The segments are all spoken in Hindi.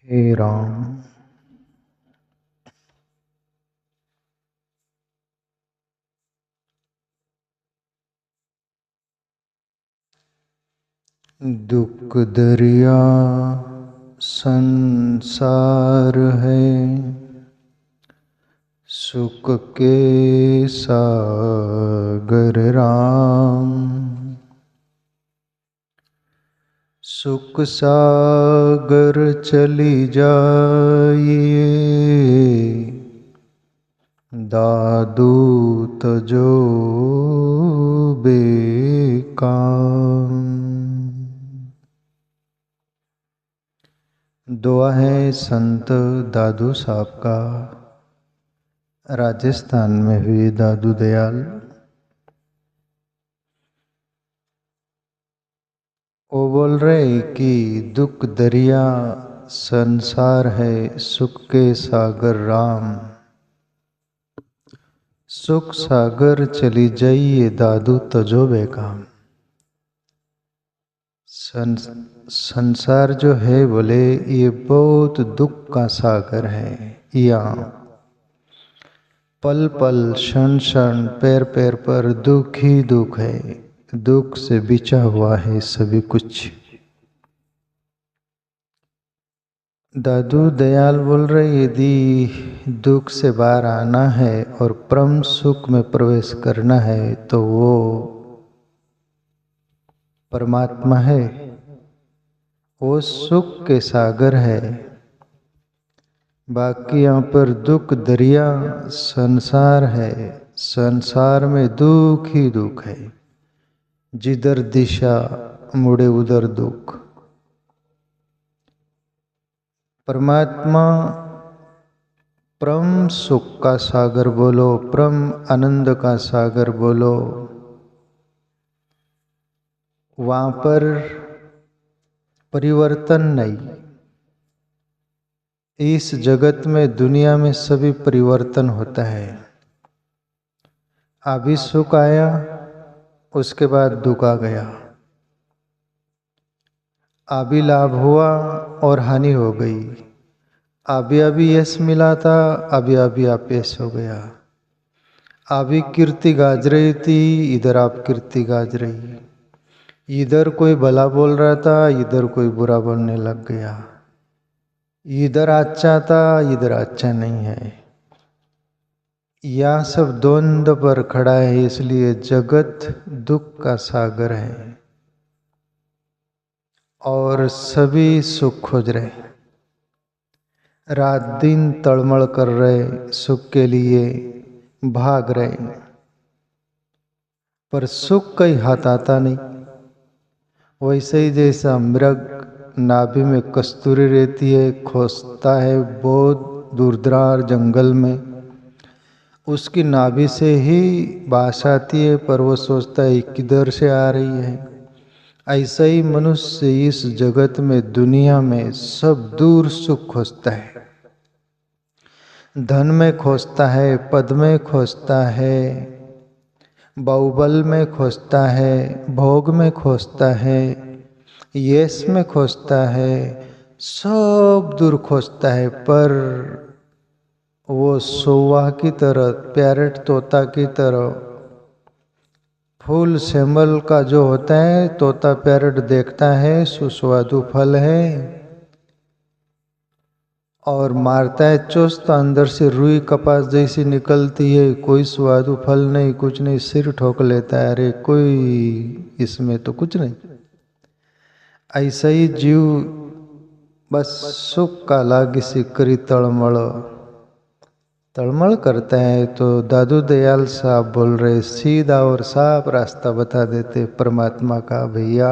हे राम। दुख दरिया संसार है, सुख के सागर राम। सुख सागर चली जाइए, दादू तजो बेकाम। दुआ है संत दादू साहब का, राजस्थान में हुए दादू दयाल। वो बोल रहे कि दुख दरिया संसार है, सुख के सागर राम। सुख सागर चली जाइए, दादू तजो बेकाम। संसार जो है बोले ये बहुत दुख का सागर है। यहाँ पल पल क्षण क्षण पैर पैर पर दुख ही दुख है, दुख से बिछा हुआ है सभी कुछ। दादू दयाल बोल रहे यदि दुख से बाहर आना है और परम सुख में प्रवेश करना है तो वो परमात्मा है, वो सुख के सागर है। बाकी यहाँ पर दुख दरिया संसार है, संसार में दुख ही दुख है, जिधर दिशा मुड़े उधर दुख। परमात्मा परम सुख का सागर बोलो, परम आनंद का सागर बोलो। वहाँ पर परिवर्तन नहीं। इस जगत में दुनिया में सभी परिवर्तन होता है। अभी सुख आया, उसके बाद दुख आ गया। अभी लाभ हुआ और हानि हो गई। अभी यश मिला था, अभी अपयश हो गया। अभी कीर्ति गाज रही थी, इधर आप कीर्ति गाज रही। इधर कोई भला बोल रहा था, इधर कोई बुरा बोलने लग गया। इधर अच्छा था, इधर अच्छा नहीं है। यह सब द्वंद्व पर खड़ा है, इसलिए जगत दुख का सागर है और सभी सुख खोज रहे, रात दिन तड़मड़ कर रहे, सुख के लिए भाग रहे, पर सुख कहीं हाथ आता नहीं। वैसे ही जैसा मृग नाभि में कस्तूरी रहती है, खोजता है बहुत दूरदरार जंगल में, उसकी नाभि से ही बास आती है, पर वो सोचता है किधर से आ रही है। ऐसा ही मनुष्य इस जगत में दुनिया में सब दूर सुख खोजता है, धन में खोजता है, पद में खोजता है, बाहुबल में खोजता है, भोग में खोजता है, यश में खोजता है, सब दूर खोजता है। पर वो सौवा की तरह, पैरट तोता की तरह, फूल सेमल का जो होता है, तोता पैरट देखता है सुस्वादु फल है और मारता है चोस, तो अंदर से रुई कपास जैसी निकलती है, कोई स्वादु फल नहीं, कुछ नहीं, सिर ठोक लेता है, अरे कोई इसमें तो कुछ नहीं। ऐसा ही जीव बस सुख का लागी सी करी तड़मड़ करता है। तो दादू दयाल साहब बोल रहे सीधा और साफ रास्ता बता देते परमात्मा का, भैया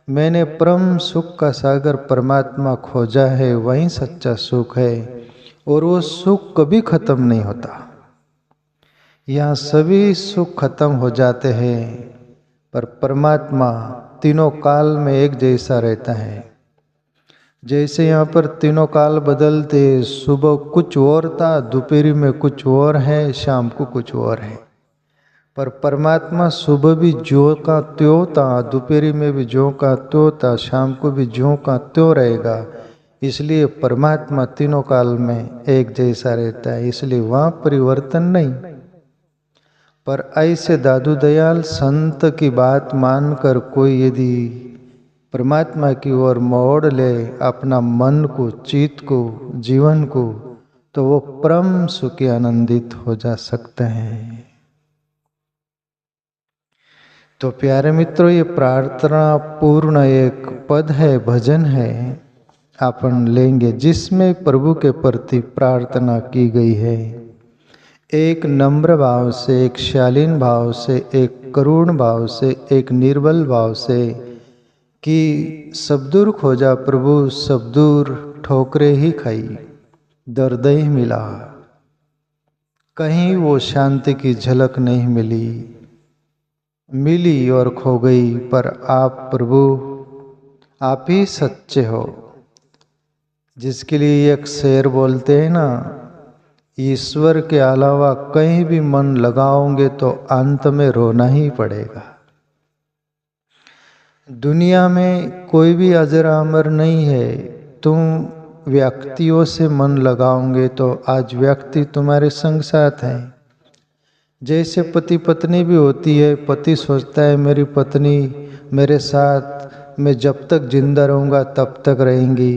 मैंने परम सुख का सागर परमात्मा खोजा है, वही सच्चा सुख है और वो सुख कभी खत्म नहीं होता। यहाँ सभी सुख खत्म हो जाते हैं, पर परमात्मा तीनों काल में एक जैसा रहता है। जैसे यहाँ पर तीनों काल बदलते, सुबह कुछ और था, दोपहर में कुछ और है, शाम को कुछ और है। पर परमात्मा सुबह भी ज्यों का त्यों था, दोपहर में भी ज्यों का त्यों था, शाम को भी ज्यों का त्यों रहेगा। इसलिए परमात्मा तीनों काल में एक जैसा रहता है, इसलिए वहाँ परिवर्तन नहीं। पर ऐसे दादू दयाल संत की बात मानकर कोई यदि परमात्मा की ओर मोड़ ले अपना मन को, चित्त को, जीवन को, तो वो परम सुखी आनंदित हो जा सकते हैं। तो प्यारे मित्रों, ये प्रार्थना पूर्ण एक पद है, भजन है, अपन लेंगे जिसमें प्रभु के प्रति प्रार्थना की गई है। एक नम्र भाव से, एक शालीन भाव से, एक करुण भाव से, एक निर्बल भाव से कि सब दूर खोजा प्रभु, सब दूर ठोकरे ही खाई, दर्द ही मिला, कहीं वो शांति की झलक नहीं मिली, मिली और खो गई। पर आप प्रभु, आप ही सच्चे हो। जिसके लिए एक शेर बोलते हैं ना, ईश्वर के अलावा कहीं भी मन लगाओगे तो अंत में रोना ही पड़ेगा। दुनिया में कोई भी अजर अमर नहीं है। तुम व्यक्तियों से मन लगाओगे तो आज व्यक्ति तुम्हारे संग साथ हैं। जैसे पति पत्नी भी होती है, पति सोचता है मेरी पत्नी मेरे साथ मैं जब तक जिंदा रहूँगा तब तक रहेंगी,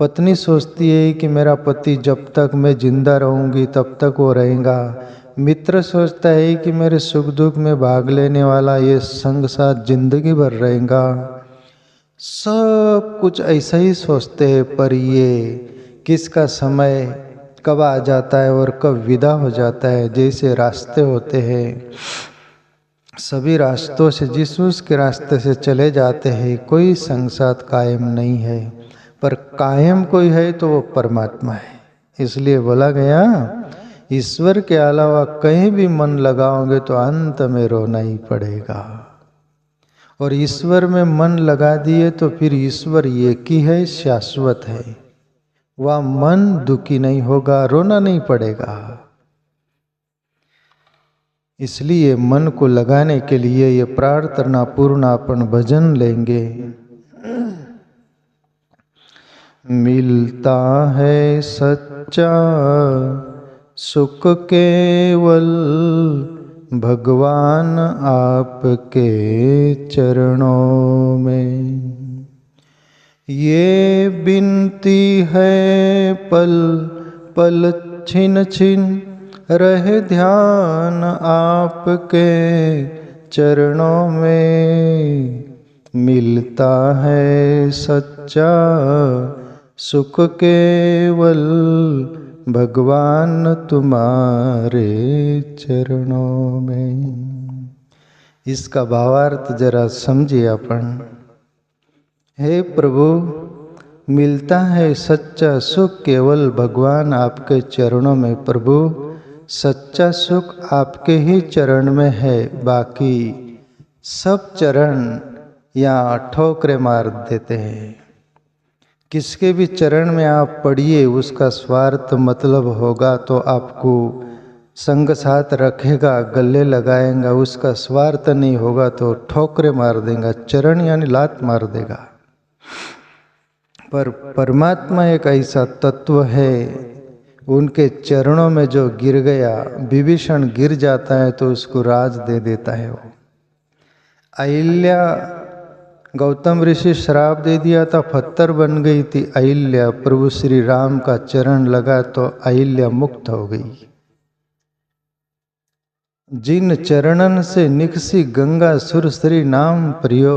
पत्नी सोचती है कि मेरा पति जब तक मैं जिंदा रहूँगी तब तक वो रहेगा, मित्र सोचता है कि मेरे सुख दुख में भाग लेने वाला ये संग साथ जिंदगी भर रहेगा। सब कुछ ऐसा ही सोचते हैं, पर ये किसका समय कब आ जाता है और कब विदा हो जाता है। जैसे रास्ते होते हैं, सभी रास्तों से जिस उसके रास्ते से चले जाते हैं, कोई संग साथ कायम नहीं है, पर कायम कोई है तो वो परमात्मा है। इसलिए बोला गया, ईश्वर के अलावा कहीं भी मन लगाओगे तो अंत में रोना ही पड़ेगा। और ईश्वर में मन लगा दिए तो फिर ईश्वर एक ही है, शाश्वत है, वह मन दुखी नहीं होगा, रोना नहीं पड़ेगा। इसलिए मन को लगाने के लिए ये प्रार्थना पूर्ण अपन भजन लेंगे। मिलता है सच्चा सुख केवल भगवान आपके चरणों में, ये बिनती है पल पल छिन छिन रहे ध्यान आपके चरणों में। मिलता है सच्चा सुख केवल भगवान तुम्हारे चरणों में। इसका भावार्थ जरा समझिए अपन। हे प्रभु, मिलता है सच्चा सुख केवल भगवान आपके चरणों में। प्रभु, सच्चा सुख आपके ही चरण में है, बाकी सब चरण यहाँ ठोकरे मार देते हैं। किसके भी चरण में आप पड़िए, उसका स्वार्थ मतलब होगा तो आपको संग साथ रखेगा, गले लगाएगा, उसका स्वार्थ नहीं होगा तो ठोकरे मार देगा, चरण यानी लात मार देगा। पर परमात्मा एक ऐसा तत्व है, उनके चरणों में जो गिर गया, विभीषण गिर जाता है तो उसको राज दे देता है। वो अहिल्या, गौतम ऋषि श्राप दे दिया था, पत्थर बन गई थी अहिल्या, प्रभु श्री राम का चरण लगा तो अहिल्या मुक्त हो गई। जिन चरणन से निकसी गंगा सुर श्री नाम प्रियो,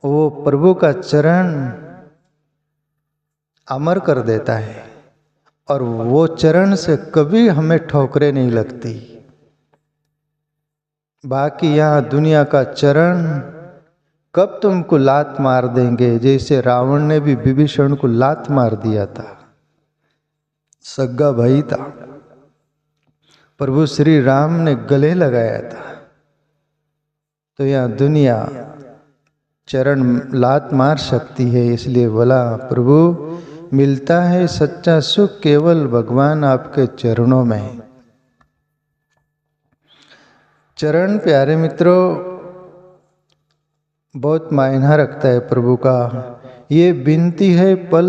वो प्रभु का चरण अमर कर देता है और वो चरण से कभी हमें ठोकरें नहीं लगती। बाकी यहाँ दुनिया का चरण कब तुमको लात मार देंगे, जैसे रावण ने भी विभीषण को लात मार दिया था, सगा भाई था, प्रभु श्री राम ने गले लगाया था। तो यहाँ दुनिया चरण लात मार सकती है, इसलिए बोला प्रभु मिलता है सच्चा सुख केवल भगवान आपके चरणों में। चरण प्यारे मित्रों बहुत मायना रखता है प्रभु का। ये विनती है पल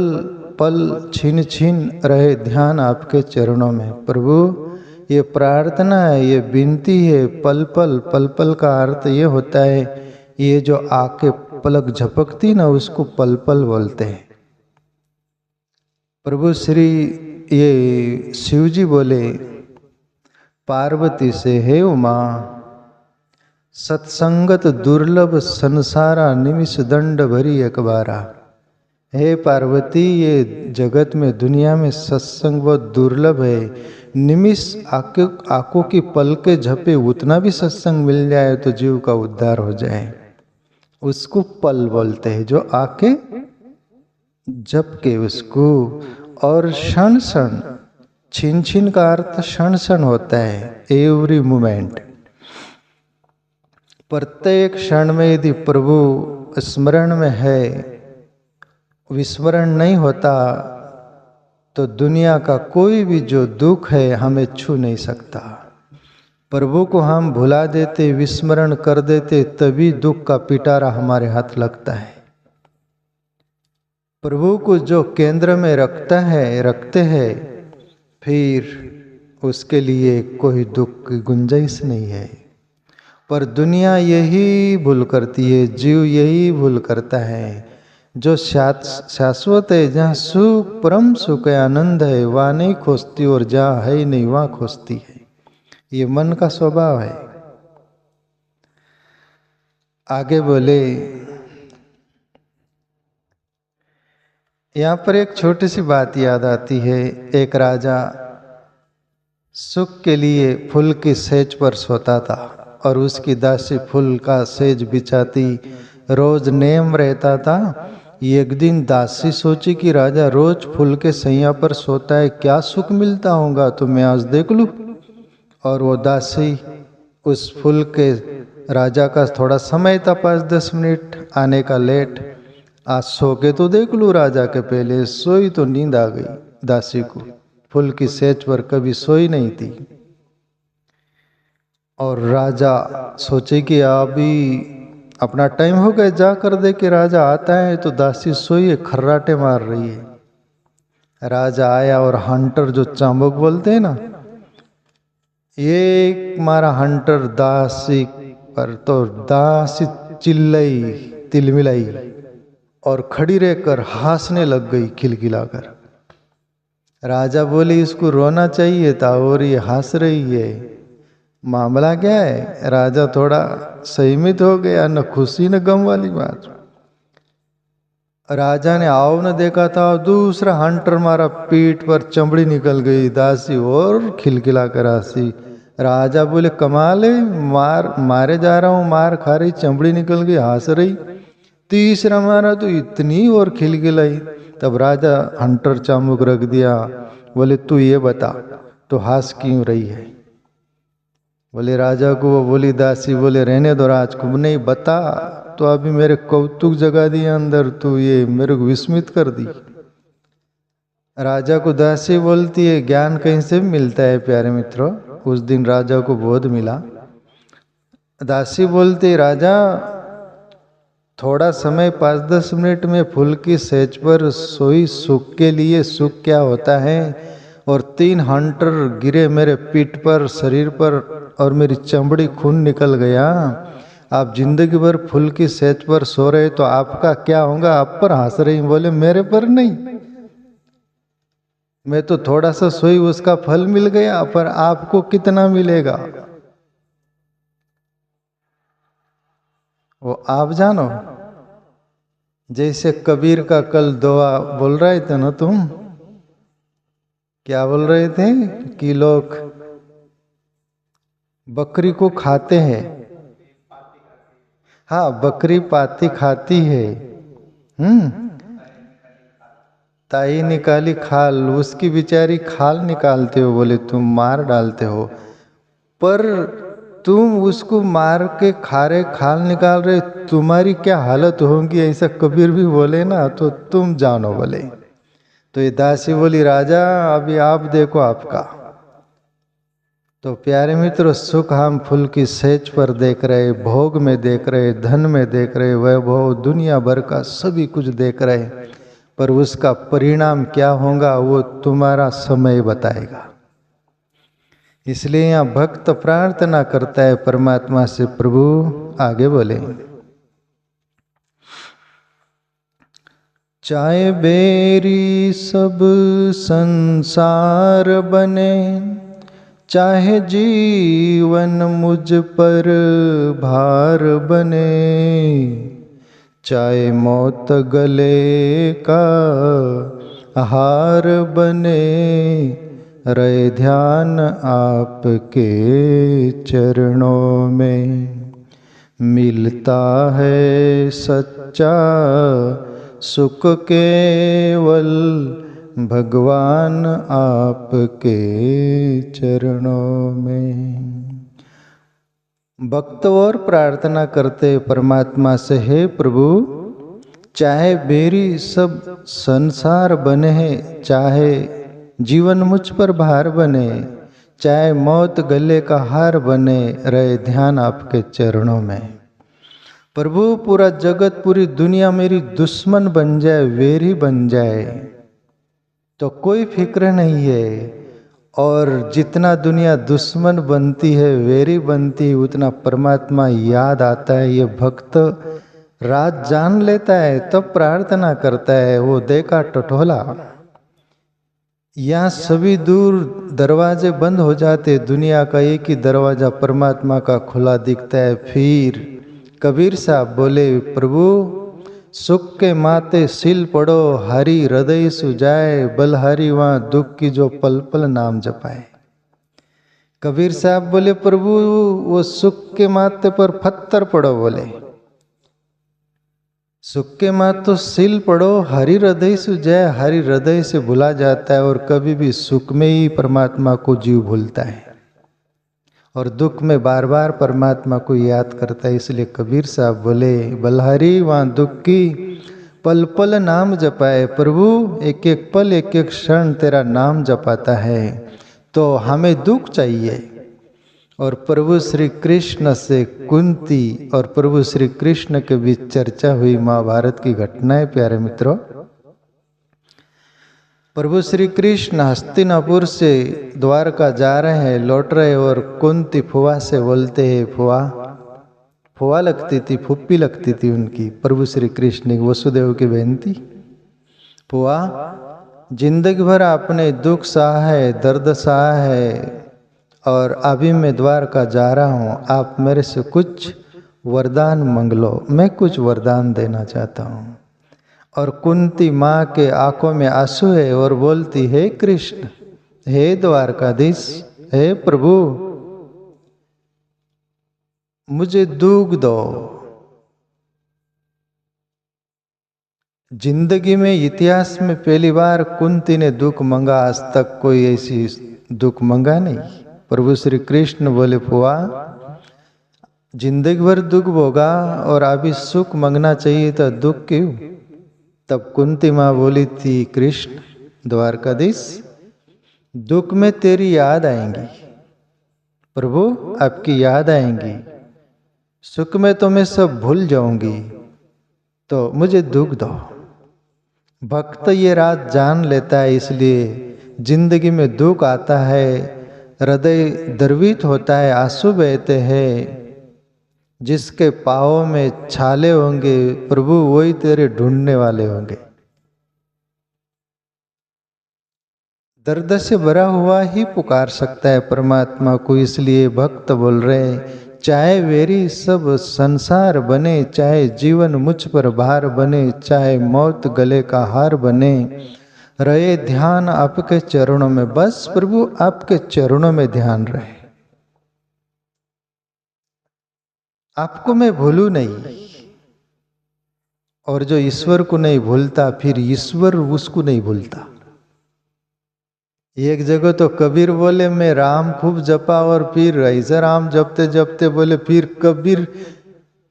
पल छीन छीन रहे ध्यान आपके चरणों में। प्रभु ये प्रार्थना है, ये विनती है, पल पल। पल पल का अर्थ ये होता है, ये जो आके पलक झपकती ना उसको पल पल बोलते हैं। प्रभु श्री ये शिव जी बोले पार्वती से, हे उमा सत्संगत दुर्लभ संसारा निमिष दंड भरी अकबारा। हे पार्वती ये जगत में दुनिया में सत्संग बहुत दुर्लभ है। निमिष आंखों की पल के झपे उतना भी सत्संग मिल जाए तो जीव का उद्धार हो जाए, उसको पल बोलते हैं। जो आके झपके उसको। और क्षण क्षण, छिन छिन का अर्थ क्षण क्षण होता है, एवरी मोमेंट। प्रत्येक क्षण में यदि प्रभु स्मरण में है, विस्मरण नहीं होता, तो दुनिया का कोई भी जो दुख है हमें छू नहीं सकता। प्रभु को हम भुला देते, विस्मरण कर देते, तभी दुख का पिटारा हमारे हाथ लगता है। प्रभु को जो केंद्र में रखते हैं, फिर उसके लिए कोई दुख की गुंजाइश नहीं है। पर दुनिया यही भूल करती है, जीव यही भूल करता है। जो शाश्वत है, जहाँ सुख परम सुख है, आनंद है, वहाँ नहीं खोजती, और जहाँ है ही नहीं वहाँ खोजती है। ये मन का स्वभाव है। आगे बोले, यहाँ पर एक छोटी सी बात याद आती है। एक राजा सुख के लिए फूल की सेज पर सोता था और उसकी दासी फूल का सेज बिछाती, रोज नेम रहता था। एक दिन दासी सोची कि राजा रोज फूल के सैया पर सोता है, क्या सुख मिलता होगा, तो मैं आज देख लूं। और वो दासी उस फूल के राजा का थोड़ा समय था, 5-10 मिनट आने का लेट, आज सो के तो देख लूं राजा के पहले। सोई तो नींद आ गई दासी को, फूल की सेज पर कभी सोई नहीं थी। और राजा सोचे कि अभी अपना टाइम हो गया, जा कर दे के राजा आता है। तो दासी सोई है, खर्राटे मार रही है। राजा आया और हंटर, जो चांबुक बोलते हैं ना, एक मारा हंटर दासी पर, तो दासी चिल्लाई तिलमिलाई और खड़ी रहकर हंसने लग गई खिलखिलाकर। राजा बोले इसको रोना चाहिए था और ये हंस रही है, मामला क्या है। राजा थोड़ा सहमित हो गया, न खुशी न गम वाली बात। राजा ने आओ न देखा था, दूसरा हंटर मारा, पीठ पर चमड़ी निकल गई। दासी और खिलखिला कर हंसी। राजा बोले कमाल है, मारे जा रहा हूँ, मार खा रही, चमड़ी निकल गई, हंस रही। तीसरा मारा तो इतनी और खिलखिलाई। तब राजा हंटर चामुक रख दिया, बोले तू ये बता तो हंस क्यों रही है। बोले राजा को, वो बोली दासी, बोले रहने दो राजकुमार, नहीं बता तो अभी मेरे कौतुक जगा दिया अंदर, तू ये मेरे को विस्मित कर दी। राजा को दासी बोलती है ज्ञान कहीं से मिलता है प्यारे मित्रों। उस दिन राजा को बोध मिला। दासी बोलती, राजा थोड़ा समय 5-10 मिनट में फूल की सेज पर सोई, सुख के लिए सुख क्या होता है। और 3 हंटर गिरे मेरे पीठ पर, शरीर पर, और मेरी चमड़ी खून निकल गया। आप जिंदगी भर फूल की सेज पर सो रहे, तो आपका क्या होगा। आप पर हंस रही, बोले मेरे पर नहीं, मैं तो थोड़ा सा सोई, उसका फल मिल गया, पर आपको कितना मिलेगा वो आप जानो। जैसे कबीर का कल दुआ बोल रहे थे ना, तुम क्या बोल रहे थे कि लोग बकरी को खाते हैं। हाँ, बकरी पाती खाती है, ताई निकाली खाल, उसकी बेचारी खाल निकालते हो, बोले तुम मार डालते हो। पर तुम उसको मार के खा रहे, खाल निकाल रहे, तुम्हारी क्या हालत होगी, ऐसा कबीर भी बोले ना, तो तुम जानो बोले। तो ये दासी बोली राजा अभी आप देखो आपका। तो प्यारे मित्रों, सुख हम फूल की सेज पर देख रहे, भोग में देख रहे, धन में देख रहे, वैभव दुनिया भर का सभी कुछ देख रहे, पर उसका परिणाम क्या होगा वो तुम्हारा समय बताएगा। इसलिए यहाँ भक्त प्रार्थना करता है परमात्मा से, प्रभु आगे बोले, चाहे बेरी सब संसार बने, चाहे जीवन मुझ पर भार बने, चाहे मौत गले का हार बने, रहे ध्यान आपके चरणों में। मिलता है सच्चा सुख केवल भगवान आपके चरणों में। भक्त और प्रार्थना करते परमात्मा से, हे प्रभु, चाहे मेरी सब संसार बने हैं, चाहे जीवन मुझ पर भार बने, चाहे मौत गले का हार बने, रहे ध्यान आपके चरणों में। प्रभु, पूरा जगत पूरी दुनिया मेरी दुश्मन बन जाए, वेरी बन जाए तो कोई फिक्र नहीं है, और जितना दुनिया दुश्मन बनती है, वेरी बनती है, उतना परमात्मा याद आता है। ये भक्त रात जान लेता है, तब प्रार्थना करता है। वो देखा टटोला, यहाँ सभी दूर दरवाजे बंद हो जाते, दुनिया का एक ही दरवाजा परमात्मा का खुला दिखता है। फिर कबीर साहब बोले, प्रभु सुख के माते सिल पड़ो, हरि हृदय सुजाए, बलहारी वहाँ दुख की जो पल पल नाम जपाए। कबीर साहब बोले, प्रभु वो सुख के माथे पर पत्थर पड़ो, बोले सुख के माथ तो सिल पड़ो, हरि हृदय सुजाए, हरि हृदय से भुला जाता है, और कभी भी सुख में ही परमात्मा को जीव भूलता है, और दुख में बार बार परमात्मा को याद करता है। इसलिए कबीर साहब बोले, बलहारी वहाँ दुख की पल पल नाम जपाए। प्रभु एक एक पल एक एक क्षण तेरा नाम जपाता है, तो हमें दुख चाहिए। और प्रभु श्री कृष्ण से कुंती और प्रभु श्री कृष्ण के बीच चर्चा हुई, महाभारत की घटनाएं प्यारे मित्रों। प्रभु श्री कृष्ण हस्तिनापुर से द्वारका जा रहे हैं, लौट रहे, और कुंती फुआ से बोलते हैं, फुआ, फुआ लगती थी, फुप्पी लगती थी उनकी, प्रभु श्री कृष्ण वसुदेव की बहन थी। फुआ, जिंदगी भर आपने दुख सहा है, दर्द सहा है, और अभी मैं द्वारका जा रहा हूँ, आप मेरे से कुछ वरदान मांग लो, मैं कुछ वरदान देना चाहता हूँ। और कुंती माँ के आंखों में आंसू है, और बोलती, हे कृष्ण, हे द्वारकाधीश, हे प्रभु, मुझे दुख दो। जिंदगी में इतिहास में पहली बार कुंती ने दुख मांगा, आज तक कोई ऐसी दुख मांगा नहीं। प्रभु श्री कृष्ण बोले, फुआ जिंदगी भर दुख भोगा और अभी सुख मांगना चाहिए, तो दुख क्यों? तब कुंती माँ बोली थी, कृष्ण द्वारकाधीश, दुख में तेरी याद आएंगी, प्रभु आपकी याद आएंगी, सुख में तो मैं सब भूल जाऊंगी, तो मुझे दुख दो। भक्त ये रात जान लेता है, इसलिए जिंदगी में दुख आता है, हृदय द्रवित होता है, आंसू बहते हैं, जिसके पाँव में छाले होंगे प्रभु वही तेरे ढूंढने वाले होंगे। दर्द से भरा हुआ ही पुकार सकता है परमात्मा को। इसलिए भक्त बोल रहे हैं, चाहे मेरी सब संसार बने, चाहे जीवन मुझ पर भार बने, चाहे मौत गले का हार बने, रहे ध्यान आपके चरणों में। बस प्रभु आपके चरणों में ध्यान रहे, आपको मैं भूलूं नहीं। और जो ईश्वर को नहीं भूलता, फिर ईश्वर उसको नहीं भूलता। एक जगह तो कबीर बोले, मैं राम खूब जपा, और फिर ऐसा राम जपते जपते बोले, फिर कबीर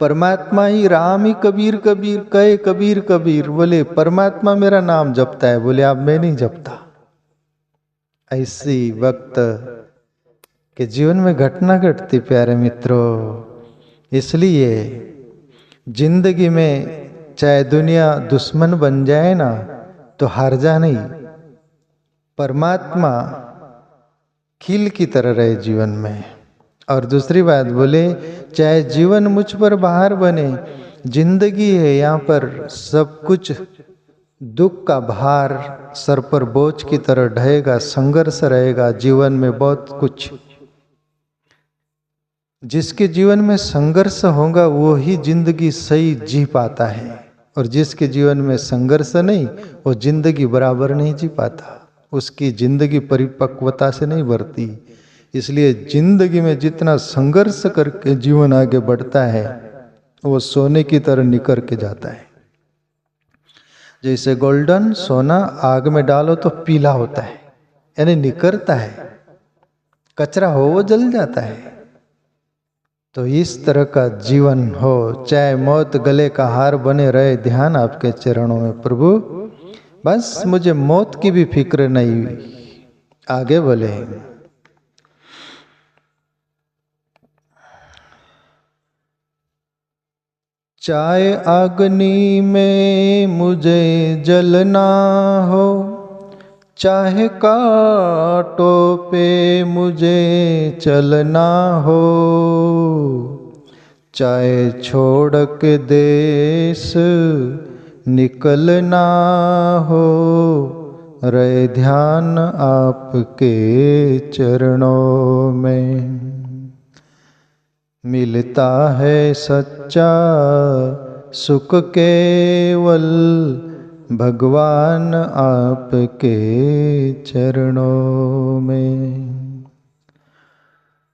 परमात्मा ही राम ही कबीर कबीर कहे, कबीर कबीर बोले, परमात्मा मेरा नाम जपता है, बोले आप मैं नहीं जपता। ऐसी वक्त कि जीवन में घटना घटती प्यारे मित्रों। इसलिए जिंदगी में चाहे दुनिया दुश्मन बन जाए ना तो हार जा नहीं, परमात्मा खील की तरह रहे जीवन में। और दूसरी बात बोले, चाहे जीवन मुझ पर बाहर बने, जिंदगी है यहाँ पर सब कुछ दुख का भार सर पर बोझ की तरह ढहेगा, संघर्ष रहेगा जीवन में बहुत कुछ। जिसके जीवन में संघर्ष होगा वो ही जिंदगी सही जी पाता है, और जिसके जीवन में संघर्ष नहीं वो जिंदगी बराबर नहीं जी पाता, उसकी जिंदगी परिपक्वता से नहीं बढ़ती। इसलिए जिंदगी में जितना संघर्ष करके जीवन आगे बढ़ता है वो सोने की तरह निकर के जाता है। जैसे गोल्डन सोना आग में डालो तो पीला होता है, यानी निकरता है, कचरा हो वो जल जाता है। तो इस तरह का जीवन हो, चाहे मौत गले का हार बने रहे, ध्यान आपके चरणों में प्रभु, बस मुझे मौत की भी फिक्र नहीं। आगे बोले, चाहे अग्नि में मुझे जलना हो, चाहे कांटों पे मुझे चलना हो, चाहे छोड़ के देश निकलना हो, रहे ध्यान आपके चरणों में। मिलता है सच्चा सुख केवल भगवान आपके चरणों में।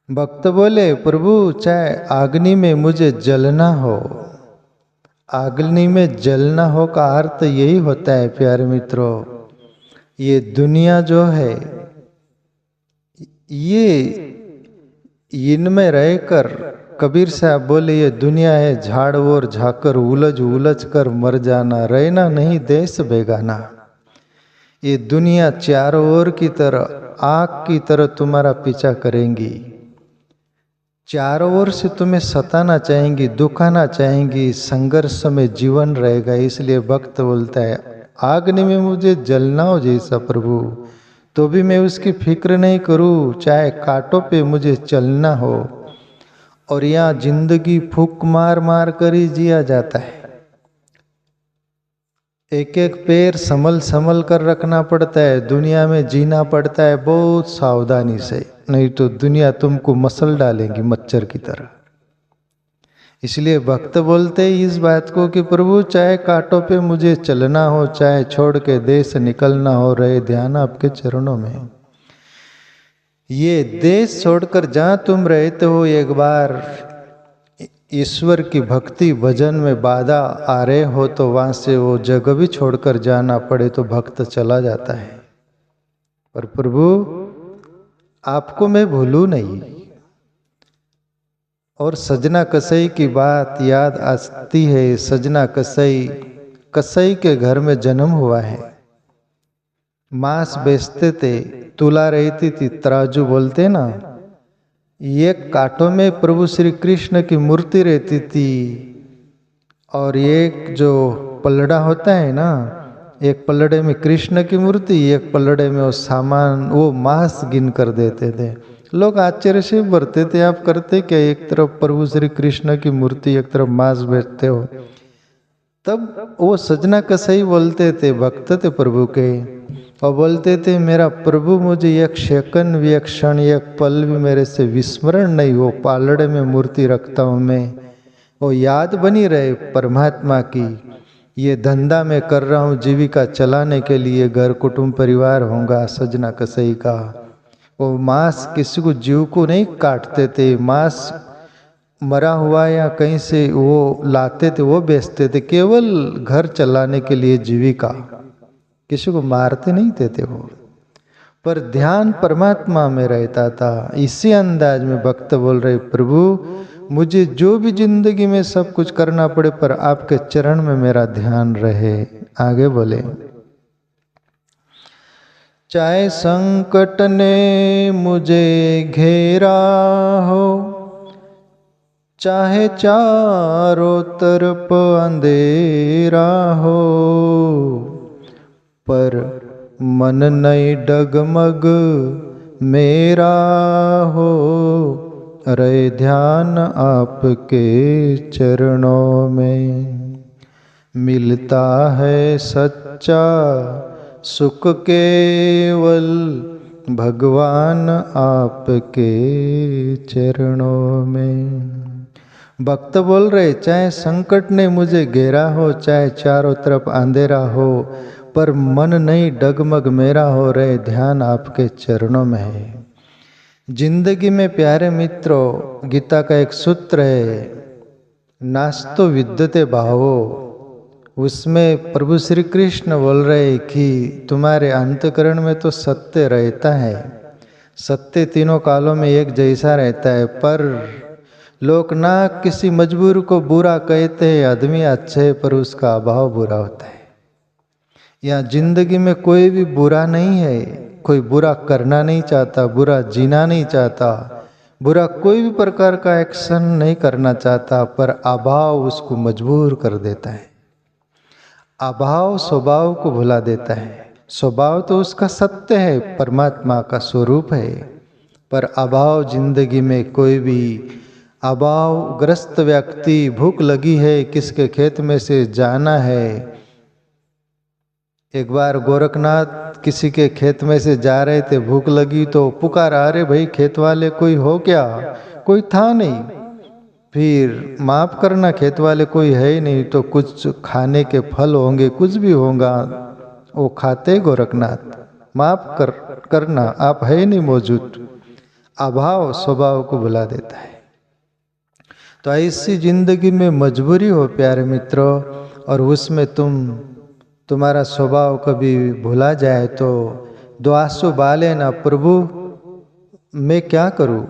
भक्त बोले, प्रभु चाहे अग्नि में मुझे जलना हो, अग्नि में जलना हो का अर्थ यही होता है प्यारे मित्रों, ये दुनिया जो है ये इनमें रहकर, कबीर साहब बोले ये दुनिया है झाड़ और झाकर, उलझ उलझ कर मर जाना, रहना नहीं देश बेगाना। ये दुनिया चारों ओर की तरह आग की तरह तुम्हारा पीछा करेंगी, चारों ओर से तुम्हें सताना चाहेंगी, दुखाना चाहेंगी, संघर्ष में जीवन रहेगा। इसलिए भक्त बोलता है, अग्नि में मुझे जलना हो जैसा प्रभु, तो भी मैं उसकी फिक्र नहीं करूं, चाहे कांटों पे मुझे चलना हो। और यहाँ जिंदगी फूक मार मार कर ही जिया जाता है, एक एक पैर संभल संभल कर रखना पड़ता है, दुनिया में जीना पड़ता है बहुत सावधानी से, नहीं तो दुनिया तुमको मसल डालेंगी मच्छर की तरह। इसलिए भक्त बोलते हैं इस बात को कि प्रभु चाहे कांटों पे मुझे चलना हो, चाहे छोड़ के देश निकलना हो, रहे ध्यान आपके चरणों में। ये देश छोड़कर जहाँ तुम रहते हो, एक बार ईश्वर की भक्ति भजन में बाधा आ रहे हो तो वहाँ से वो जगह भी छोड़कर जाना पड़े तो भक्त चला जाता है। पर प्रभु आपको मैं भूलूं नहीं। और सजना कसई की बात याद आती है। सजना कसई के घर में जन्म हुआ है। मांस बेचते थे, तुला रहती थी, तराजू बोलते ना। एक कांटों में प्रभु श्री कृष्ण की मूर्ति रहती थी और एक जो पलड़ा होता है ना, एक पलड़े में कृष्ण की मूर्ति, एक पलड़े में वो सामान, वो मांस गिन कर देते थे। लोग आश्चर्य से भरते थे, आप करते क्या, एक तरफ प्रभु श्री कृष्ण की मूर्ति, एक तरफ मांस बेचते हो। तब वो सजना कसई बोलते थे, भक्त थे प्रभु के, और बोलते थे मेरा प्रभु मुझे एक सेकंड भी, एक क्षण, एक पल भी मेरे से विस्मरण नहीं हो, पालड़े में मूर्ति रखता हूँ मैं, वो याद बनी रहे परमात्मा की। ये धंधा मैं कर रहा हूँ जीविका चलाने के लिए, घर कुटुंब परिवार होगा सजना कसई का। वो मांस किसी को जीव को नहीं काटते थे, मांस मरा हुआ या कहीं से वो लाते थे, वो बेचते थे, केवल घर चलाने के लिए जीविका, किसी को मारते नहीं थे वो। पर ध्यान परमात्मा में रहता था। इसी अंदाज में भक्त बोल रहे, प्रभु मुझे जो भी जिंदगी में सब कुछ करना पड़े पर आपके चरण में मेरा ध्यान रहे। आगे बोले, चाहे संकट ने मुझे घेरा हो, चाहे चारों तरफ अंधेरा हो, पर मन नहीं डगमग मेरा हो, रहे ध्यान आपके चरणों में। मिलता है सच्चा सुख केवल भगवान आपके चरणों में। भक्त बोल रहे, चाहे संकट ने मुझे घेरा हो, चाहे चारों तरफ अंधेरा हो, पर मन नहीं डगमग मेरा हो, रहे ध्यान आपके चरणों में है। जिंदगी में प्यारे मित्रों, गीता का एक सूत्र है, नास्तो विद्यते भावो। उसमें प्रभु श्री कृष्ण बोल रहे कि तुम्हारे अंतकरण में तो सत्य रहता है, सत्य तीनों कालों में एक जैसा रहता है, पर लोग ना किसी मजबूर को बुरा कहते हैं, आदमी अच्छे है पर उसका अभाव बुरा होता है। यहाँ जिंदगी में कोई भी बुरा नहीं है, कोई बुरा करना नहीं चाहता, बुरा जीना नहीं चाहता, बुरा कोई भी प्रकार का एक्शन नहीं करना चाहता, पर अभाव उसको मजबूर कर देता है। अभाव स्वभाव को भुला देता है। स्वभाव तो उसका सत्य है, परमात्मा का स्वरूप है, पर अभाव जिंदगी में कोई भी अभावग्रस्त व्यक्ति, भूख लगी है, किसके खेत में से जाना है। एक बार गोरखनाथ किसी के खेत में से जा रहे थे, भूख लगी तो पुकारा, अरे भाई खेत वाले कोई हो क्या? कोई था नहीं। फिर माफ करना, खेत वाले कोई है ही नहीं, तो कुछ खाने के फल होंगे, कुछ भी होगा, वो खाते गोरखनाथ, माफ करना, आप है नहीं मौजूद। अभाव स्वभाव को बुला देता है। तो ऐसी जिंदगी में मजबूरी हो प्यारे मित्रों, और उसमें तुम्हारा स्वभाव कभी भुला जाए तो दो आंसू बाले ना, प्रभु मैं क्या करूं,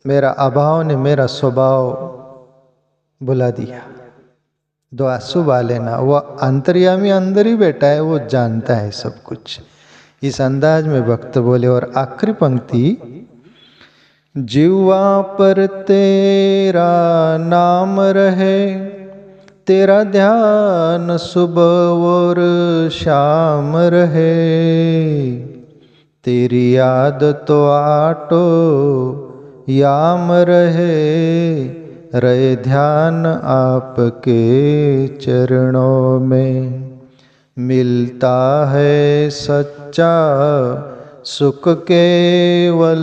मेरा अभाव ने मेरा स्वभाव भुला दिया। दो आंसू बाले ना, वो अंतर्यामी अंदर ही बैठा है, वो जानता है सब कुछ। इस अंदाज में भक्त बोले। और आखिरी पंक्ति, जीवा पर तेरा नाम रहे, तेरा ध्यान सुबह और शाम रहे, तेरी याद तो आटो याम रहे, रहे ध्यान आपके चरणों में। मिलता है सच्चा सुख केवल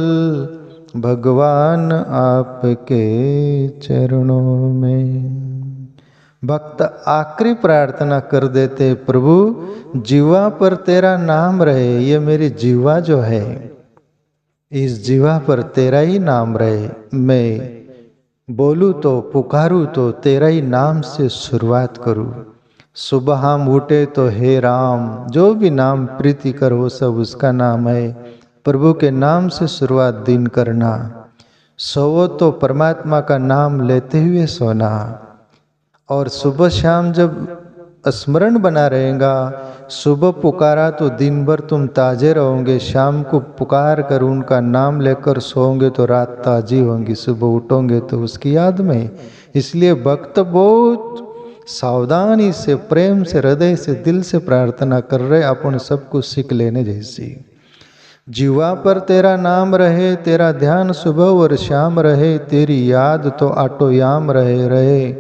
भगवान आपके चरणों में। भक्त आखिरी प्रार्थना कर देते, प्रभु जीवा पर तेरा नाम रहे, ये मेरी जीवा जो है, इस जीवा पर तेरा ही नाम रहे। मैं बोलूँ तो, पुकारूँ तो तेरा ही नाम से शुरुआत करूँ। सुबह हम उठे तो हे राम, जो भी नाम प्रीति कर वो सब उसका नाम है। प्रभु के नाम से शुरुआत दिन करना, सोवो तो परमात्मा का नाम लेते हुए सोना, और सुबह शाम जब स्मरण बना रहेगा, सुबह पुकारा तो दिन भर तुम ताजे रहोगे, शाम को पुकार कर उनका नाम लेकर सोओगे तो रात ताजी होंगी, सुबह उठोगे तो उसकी याद में। इसलिए भक्त बहुत सावधानी से, प्रेम से, हृदय से, दिल से प्रार्थना कर रहे, अपन सब कुछ सीख लेने जैसी। जीवा पर तेरा नाम रहे, तेरा ध्यान सुबह और शाम रहे, तेरी याद तो आटोयाम रहे, रहे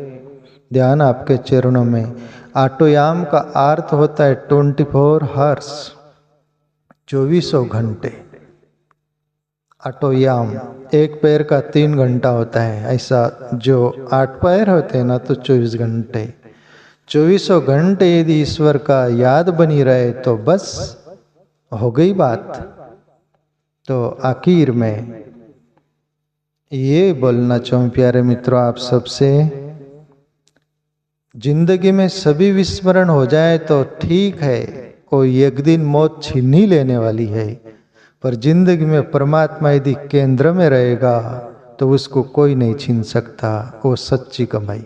ध्यान आपके चरणों में। आटोयाम का अर्थ होता है 24 हॉर्स, 2400 घंटे। आटोयाम एक पैर का 3 घंटा होता है, ऐसा जो 8 पैर होते हैं ना तो 24 घंटे। 2400 घंटे यदि ईश्वर का याद बनी रहे तो बस हो गई बात। तो आखिर में ये बोलना चाहूँ प्यारे मित्रों आप सबसे, जिंदगी में सभी विस्मरण हो जाए तो ठीक है, कोई एक दिन मौत छीन ही लेने वाली है, पर जिंदगी में परमात्मा यदि केंद्र में रहेगा तो उसको कोई नहीं छीन सकता, वो सच्ची कमाई।